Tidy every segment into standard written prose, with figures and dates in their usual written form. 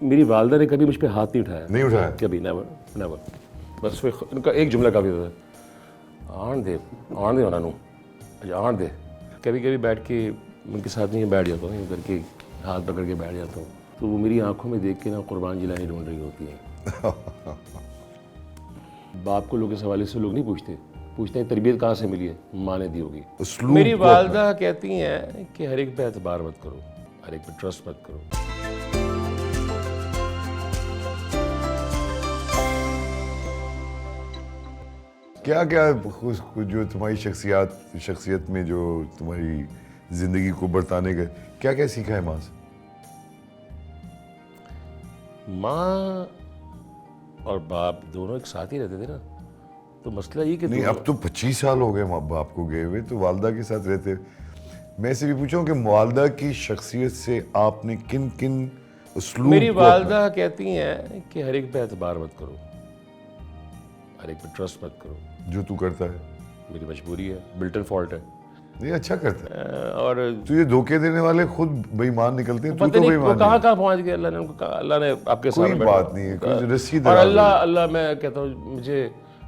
मेरी वालदा ने कभी मुझ पे हाथ नहीं उठाया। नहीं उठाया? कभी, नेवर नेवर। बस उनका एक जुमला काफ़ी होता है, आन दे उन्होंने आन दे। कभी कभी बैठ के उनके साथ नहीं बैठ जाता हूँ, यूँ करके हाथ पकड़ के बैठ जाता हूँ, तो वो मेरी आंखों में देख के ना कुर्बान जिलानी ढूंढ रही होती है। बाप को लोग इस हवाले से लोग नहीं पूछते हैं तरबियत कहाँ से मिली है, माँ ने दी होगी। उसलूब मेरी को वालदा कहती हैं कि हर एक पे एतबार मत करो, हर एक पे ट्रस्ट मत करो। क्या क्या जो तुम्हारी शख्सियत में जो तुम्हारी जिंदगी को बरताने का क्या क्या सीखा है माँ से? माँ और बाप दोनों एक साथ ही रहते थे ना, तो मसला ये कि नहीं, अब तो 25 साल हो गए माँ बाप को गए हुए, तो वालदा के साथ रहते। मैं से भी पूछूं कि वालदा की शख्सियत से आपने किन किन उसलूब मेरी को वालदा कहती हैं कि हर एक पे एतबार मत करो, हर एक पे ट्रस्ट मत करो। जो तू करता है मेरी मजबूरी है, बिल्टन फॉल्ट है। ये अच्छा करता है। और तुझे धोखे देने वाले खुद बेईमान निकलते हैं, तू पता तो नहीं वो बेईमान कहाँ नहीं। कहाँ पहुँच गया। अल्लाह ने उनको कहा, अल्लाह ने आपके कोई सामने बात नहीं है, कोई रस्सी और दराज हो अल्लाह जाए। अल्लाह मैं कहता हूँ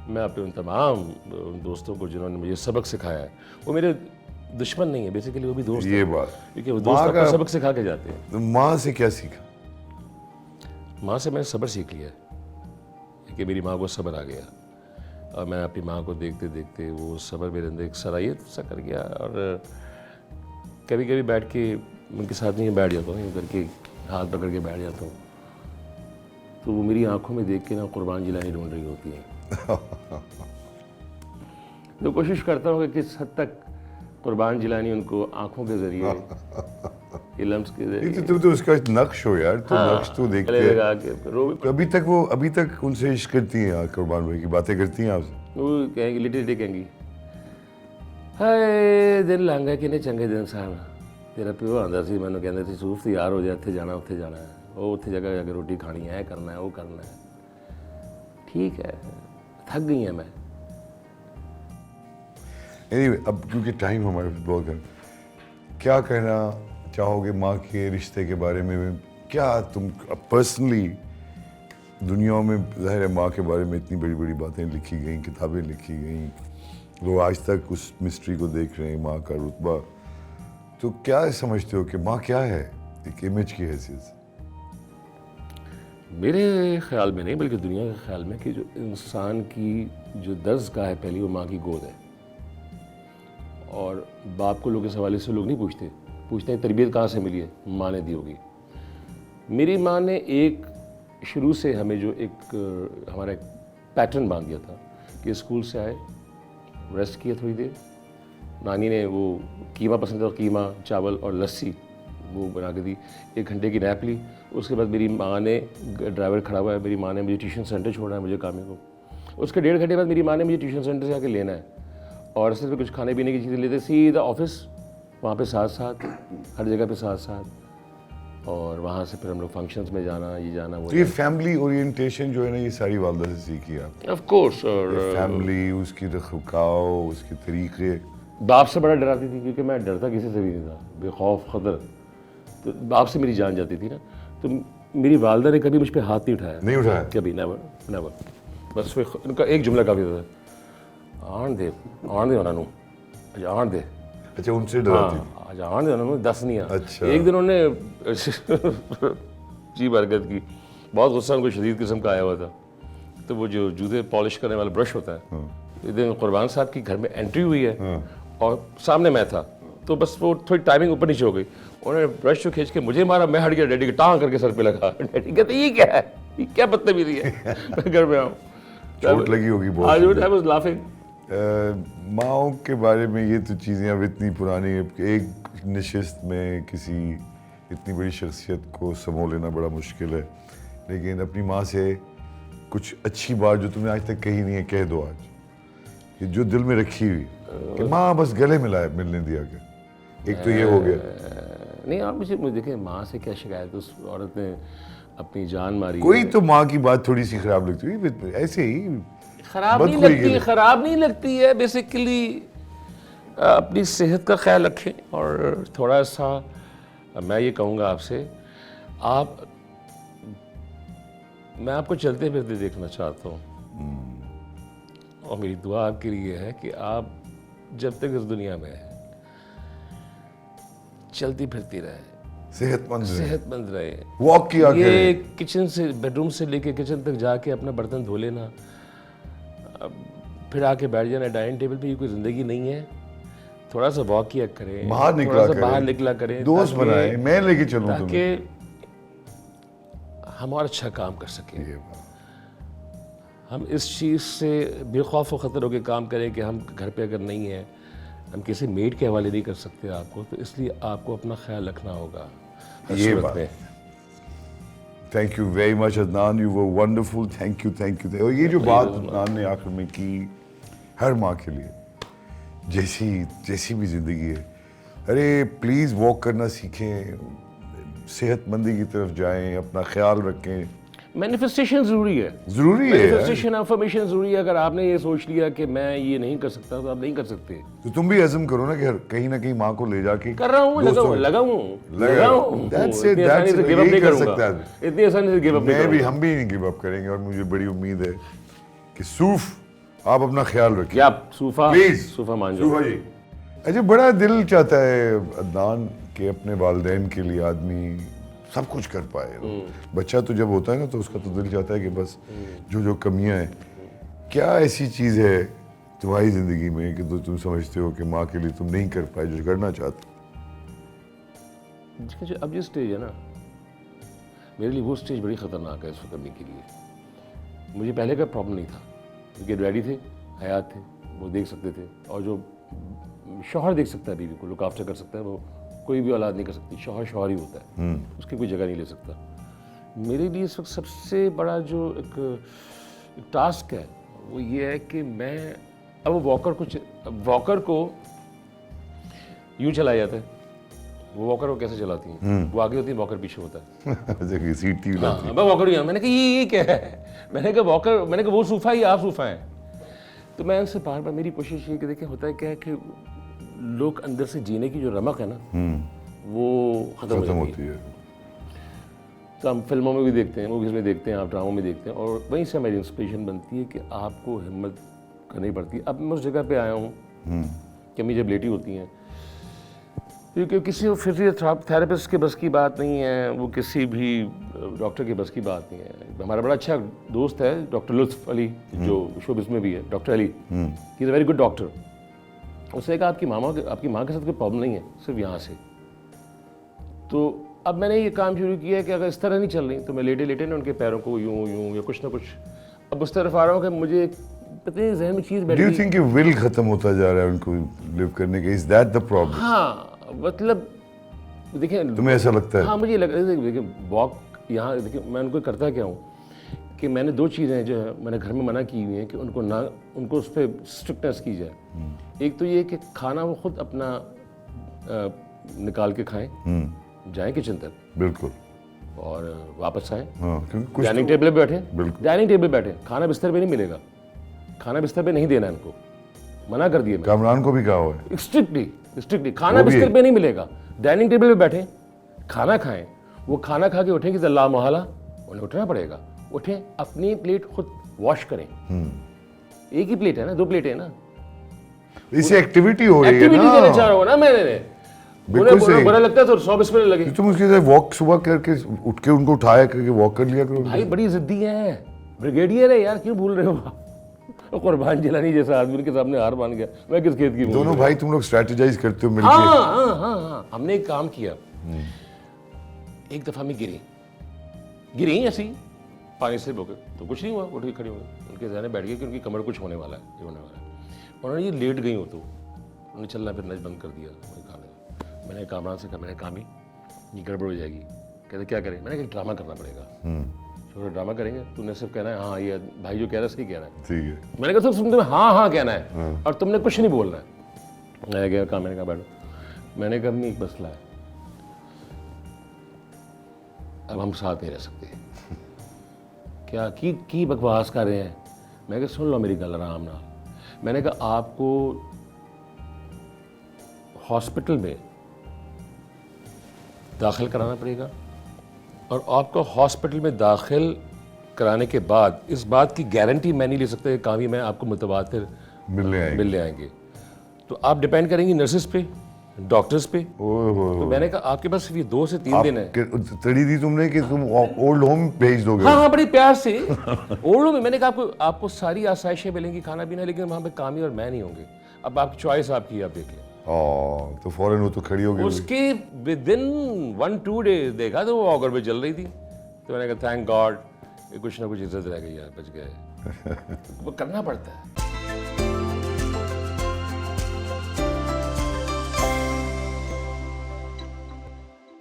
मैं अपने उन तमाम उन दोस्तों को जिन्होंने मुझे सबक सिखाया है, वो मेरे दुश्मन नहीं है, बेसिकली वो भी दोस्त ये हैं, बात क्योंकि वो दोस्त आपको सबक सिखा के जाते हैं। तो माँ से क्या सीखा? माँ से मैंने सब्र सीख लिया कि मेरी माँ को सब्र आ गया, और मैं अपनी माँ को देखते देखते वो सब्र मेरे अंदर एक सलाहियत सा कर गया। और कभी कभी बैठ के उनके साथ नहीं बैठ जाता हूँ, यूँ करके हाथ पकड़ के बैठ जाता हूँ, तो वो मेरी आंखों में देख के ना कुर्बान जिलानी ढूंढ रही होती है। तो कोशिश करता हूँ कि किस हद तक कुर्बान जिलानी उनको आंखों के जरिए, इल्म्स के जरिए। तुम तो उसका नक्श हो यार, तो नक्श तो देखते गले हैं। लगा के अभी तक उनसे इश्क करती हैं कुर्बान भाई की बातें करती हैं आपसे? वो कहेंगी, लिटिल कहेंगी, हाय दिल लांगा किन्ने चंगे दिन सन, तेरा प्यो आंदा सी मैनू कहंदे सी सूफ तैयार हो जा, उत्थे जाना है, वो उत्थे जगह जाके रोटी खानी है, करना है, वो करना है। ठीक है, थक गई है मैं। Anyway, अब क्योंकि टाइम हमारे पास बहुत है, क्या कहना चाहोगे माँ के रिश्ते के बारे में? क्या तुम पर्सनली दुनिया में, ज़ाहिर है माँ के बारे में इतनी बड़ी बड़ी बातें लिखी गई, किताबें लिखी गई, लोग आज तक उस मिस्ट्री को देख रहे हैं, माँ का रुतबा, तो क्या समझते हो कि माँ क्या है एक इमेज की हैसियत से? मेरे ख्याल में नहीं, बल्कि दुनिया के ख्याल में कि जो इंसान की जो दर्जगाह है पहली, वो माँ की गोद है। और बाप को लोग इस हवाले से लोग नहीं पूछते हैं तरबियत कहाँ से मिली है, माँ ने दी होगी। मेरी माँ ने एक शुरू से हमें जो एक हमारा एक पैटर्न बांध दिया था कि स्कूल से आए, रेस्ट किया थोड़ी देर, नानी ने वो कीमा पसंद था, कीमा चावल और लस्सी वो बना के दी, 1 घंटे की नैप ली। उसके बाद मेरी माँ ने, ड्राइवर खड़ा हुआ है, मेरी माँ ने मुझे ट्यूशन सेंटर छोड़ा है, मुझे कामे को। उसके 1.5 घंटे बाद मेरी माँ ने मुझे ट्यूशन सेंटर से आके लेना है, और सिर्फ कुछ खाने पीने की चीज़ें लेते, सीधा ऑफिस, वहाँ पे साथ साथ, हर जगह पे साथ साथ, और वहाँ से फिर हम लोग फंक्शंस में जाना, ये जाना वो। तो ये फैमिली ओरिएंटेशन जो है ना, ये सारी वालदा से सीखी आप? Of course. और फैमिली, उसकी रखरखाव, उसके तरीके। बाप से बड़ा डराती थी, क्योंकि मैं डरता किसी से भी नहीं था, बेखौफ खतर, तो बाप से मेरी जान जाती थी ना। तो मेरी वालदा ने कभी मुझ पर हाथ नहीं उठाया। नहीं उठाया? कभी, नेवर नेवर। बस उनका एक जुमला काफ़ी होता है, आन दे उन्होंने आन दे। अच्छा, उनसे डराती थी? हाँ, आज आन दे उन्होंने, दस नहीं आ। अच्छा। एक दिन उन्होंने अजीब हरकत की, बहुत गुस्सा उनको शदीद किस्म का आया हुआ था, तो वो जो जूते पॉलिश करने वाला ब्रश होता है, एक दिन कुर्बान साहब की घर में एंट्री हुई है, और सामने मैं था, तो बस वो थोड़ी टाइमिंग ऊपर नीचे हो गई, उन्होंने ब्रश को खींच के मुझे मारा, मैं हट गया, डैडी के टांग करके सर पे लगा। डैडी कहते ये क्या है, ये क्या बदतमीजी है। मैं घर में आऊँ, चोट लगी होगी बहुत। I was laughing. माओ के बारे में ये तो चीज़ें अब इतनी पुरानी है कि एक नशिस्त में किसी इतनी बड़ी शख्सियत को समो लेना बड़ा मुश्किल है, लेकिन अपनी माँ से कुछ अच्छी बात जो तुमने आज तक कही नहीं है, कह दो आज, कि जो दिल में रखी हुई, कि माँ बस गले मिलाए, मिलने दिया कर। एक तो ये हो गया। नहीं, आप मुझे देखें, माँ से क्या शिकायत, उस औरत ने अपनी जान मारी। कोई तो माँ की बात थोड़ी सी खराब लगती है, ऐसे ही खराब नहीं लगती है। बेसिकली अपनी सेहत का ख्याल रखें, और थोड़ा सा मैं ये कहूँगा आपसे, आप मैं आपको चलते फिरते देखना चाहता हूँ, और मेरी दुआ आपके लिए है कि आप जब तक इस दुनिया में हैं चलती फिरती रहे, सेहतमंद रहे, वॉक किया ये करें। किचन से, बेडरूम से लेके किचन तक जाके अपना बर्तन धो लेना, अब फिर आके बैठ जाना डाइनिंग टेबल पे, ये कोई ज़िंदगी नहीं है। थोड़ा सा वॉक किया करें, बाहर थोड़ा निकला सा करें, बाहर निकला करें, दोस्त ताकि- बनाए, मैं लेके चलूं ताकि तुम्हें। हम और अच्छा काम कर सकें, ये बात। हम इस चीज़ से बेखौफ व ख़तर होकर काम करें कि हम घर पे अगर नहीं है, हम किसी मेड के हवाले नहीं कर सकते आपको, तो इसलिए आपको अपना ख्याल रखना होगा हर ये सूरत बात। में। Thank you very much Adnan, you were wonderful, thank you thank you. और ये जो बात अदनान ने आखिर में की, हर माँ के लिए जैसी भी ज़िंदगी है, अरे प्लीज़ वॉक करना सीखें, सेहतमंदी की तरफ जाएं, अपना ख्याल रखें। मैनिफेस्टेशन ज़रूरी है, ज़रूरी है यार। मैनिफेस्टेशन अफर्मेशन ज़रूरी है। अगर आपने ये सोच लिया कि मैं ये नहीं कर सकता, तो आप नहीं कर सकते। तो तुम भी अज़म करो ना कि कहीं ना कहीं माँ को ले जाके कर रहा हूँ, दोस्तों- लगा हूँ। That's it, इतनी आसानी that's से it, गिव अप यही नहीं कर करूँगा, सकता है। इतनी आसानी से गिव अप नहीं मैं भी, करूँगा। हम भी नहीं गिव अप करेंगे, और मुझे बड़ी उम्मीद है कि सूफ आप अपना ख्याल रखिए। क्या आप सूफा प्लीज सूफा मान जाओ। सूफा जी। अच्छा, बड़ा दिल चाहता है अदनान कि अपने वालिदैन के लिए आदमी सब कुछ कर पाए। बच्चा तो जब होता है ना, तो उसका तो दिल चाहता है कि बस जो कमियां हैं, क्या ऐसी चीज़ है तुम्हारी ज़िंदगी में कि तुम समझते हो कि माँ के लिए तुम नहीं कर पाए जो करना चाहते? अब ये स्टेज है ना, मेरे लिए वो स्टेज बड़ी ख़तरनाक है इसको करने के लिए। मुझे पहले का प्रॉब्लम नहीं था, क्योंकि डैडी थे, हयात थे, वो देख सकते थे, और जो शौहर देख सकता है बीवी को, लुक आफ्टर कर सकता है, वो कोई भी औलाद नहीं कर सकती। शौहर ही होता है, उसकी कोई जगह नहीं ले सकता। मेरे लिए इस वक्त सबसे बड़ा जो एक टास्क है वो ये है कि मैं अब वॉकर को यूँ चलाया जाता है, वो वॉकर को कैसे चलाती हैं, वो आगे होती है, वॉकर पीछे होता है। जैसे सीट थी हाँ, मैं वॉकर ही हूँ। मैंने कहा ये क्या है, मैंने कहा वो सूफा ही आप सूफा हैं। तो मैं उनसे बार बार, मेरी कोशिश ये कि देखिए होता है क्या है कि लोग अंदर से जीने की जो रमक है ना, वो ख़त्म हो जाती होती है। है। तो हम फिल्मों में भी देखते हैं, मूवीज़ में देखते हैं, आप ड्रामों में देखते हैं, और वहीं से हमारी इंस्पिरेशन बनती है कि आपको हिम्मत करनी पड़ती है। अब मैं उस जगह पे आया हूँ कि अम्मी जब लेटी होती हैं, क्योंकि किसी फिजियोथेरेपिस्ट के बस की बात नहीं है, वो किसी भी डॉक्टर के बस की बात नहीं है। हमारा बड़ा अच्छा दोस्त है डॉक्टर लुत्फ अली, जो शोबिज़ में भी है, doctor Ali, he is a very good doctor. उसने कहा आपकी माँ के साथ कोई प्रॉब्लम नहीं है, सिर्फ यहाँ से। तो अब मैंने ये काम शुरू किया कि अगर इस तरह नहीं चल रही, तो मैं लेटे लेटे ना उनके पैरों को यूँ या कुछ ना कुछ अब उस तरफ आ रहा हूँ कि मुझे पता नहीं जहन में चीज़ बैठ डू यू गई। थिंक विल खत्म होता जा रहा है उनको लिव करने का? Is that the problem? हाँ, मतलब देखिए, तुम्हें ऐसा लगता है? हाँ, मुझे लग रहा है। देखिए वॉक यहाँ, देखिए मैं उनको करता क्या हूँ कि मैंने दो चीज़ें हैं जो है मैंने घर में मना की हुई हैं कि उनको उस पर स्ट्रिक्टनेस की जाए। एक तो ये कि खाना वो खुद अपना निकाल के खाएं, जाएं किचन तक, बिल्कुल। और वापस आएं, हाँ, क्योंकि कुछ डाइनिंग टेबल पे बैठे, बिल्कुल। डाइनिंग टेबल पे बैठे, खाना बिस्तर पे नहीं मिलेगा, खाना बिस्तर पे नहीं देना है इनको, मना कर दिया। कामरान को भी कहा हुआ है स्ट्रिक्टली खाना बिस्तर पे नहीं मिलेगा, डाइनिंग टेबल पे बैठे, खाना खाएं। वो खाना खा के उठेंगे तो ला मोहल्ला उन्हें उठना पड़ेगा, उठें, अपनी प्लेट खुद वॉश करें। एक ही प्लेट है ना, दो प्लेटें है ना, इससे एक्टिविटी हो रही है एक्टिविटी देना चाह ना। रहा हूँ ना मैंने। बिल्कुल उन्हें सही। बुरा लगता है तो 100 बिस्मिल्लाह लगे। तुम उसके साथ वॉक सुबह करके उठ के उनको उठाया करके वॉक कर लिया करो। भाई बड़ी जिद्दी है, ब्रिगेडियर है यार, क्यों भूल रहे हो? कुर्बान जिलानी जैसा आदमी के सामने हार मान गया, मैं किस खेत की बोल दोनों भाई तुम लोग स्ट्रेटेजाइज करते हो मिलके। हाँ, हमने एक काम किया। एक दफा मैं गिरी ऐसी पानी से होकर, तो कुछ नहीं हुआ, उठ के खड़ी हो गई, उनके जहन में बैठ गई कि उनकी कमर कुछ होने वाला है, ये होने वाला है। उन्होंने ये लेट गई हो तो उन्होंने चलना फिरना बंद कर दिया। मैंने कामरान से कहा, मैंने काम ही ये गड़बड़ हो जाएगी। कहते क्या करें? मैंने कहा ड्रामा करना पड़ेगा। छोटे ड्रामा करेंगे, तूने सिर्फ कहना है हाँ, ये भाई जो कह रहा है सही कह रहा है। ठीक है। मैंने कहा सिर्फ तुम्हें हाँ कहना है, और तुमने कुछ नहीं बोलना है। मैंने कहा बैठो। मैंने कहा अम्मी एक मसला है, अब हम साथ नहीं रह सकते। क्या की बकवास कर रहे हैं? मैं कहा सुन लो मेरी गल आराम नाल। मैंने कहा आपको हॉस्पिटल में दाखिल कराना पड़ेगा, और आपको हॉस्पिटल में दाखिल कराने के बाद इस बात की गारंटी मैं नहीं ले सकता कि कावी में आपको मुतवातिर मिलने आएंगे। तो आप डिपेंड करेंगी नर्सेस पे, डॉक्टर्स पे। तो मैंने कहा आपके पास सिर्फ ये 2 से 3 दिन है। तड़ी दी तुमने कि तुम ओल्ड होम भेज दोगे? हाँ, बड़े प्यार से ओल्ड होम में मैंने कहा आपको सारी आसाइशें मिलेंगी, खाना पीना, लेकिन वहाँ पे कामी और मैं नहीं होंगे। अब आपकी चॉइस आपकी, आप देख लें। तो फौरन वो तो खड़ी हो गई। उसके विदिन 1-2 डेज देखा तो वो ऑगर पे चल रही थी। तो मैंने कहा थैंक गॉड, कुछ ना कुछ इज्जत रह गई यार, बच गए। वो करना पड़ता है।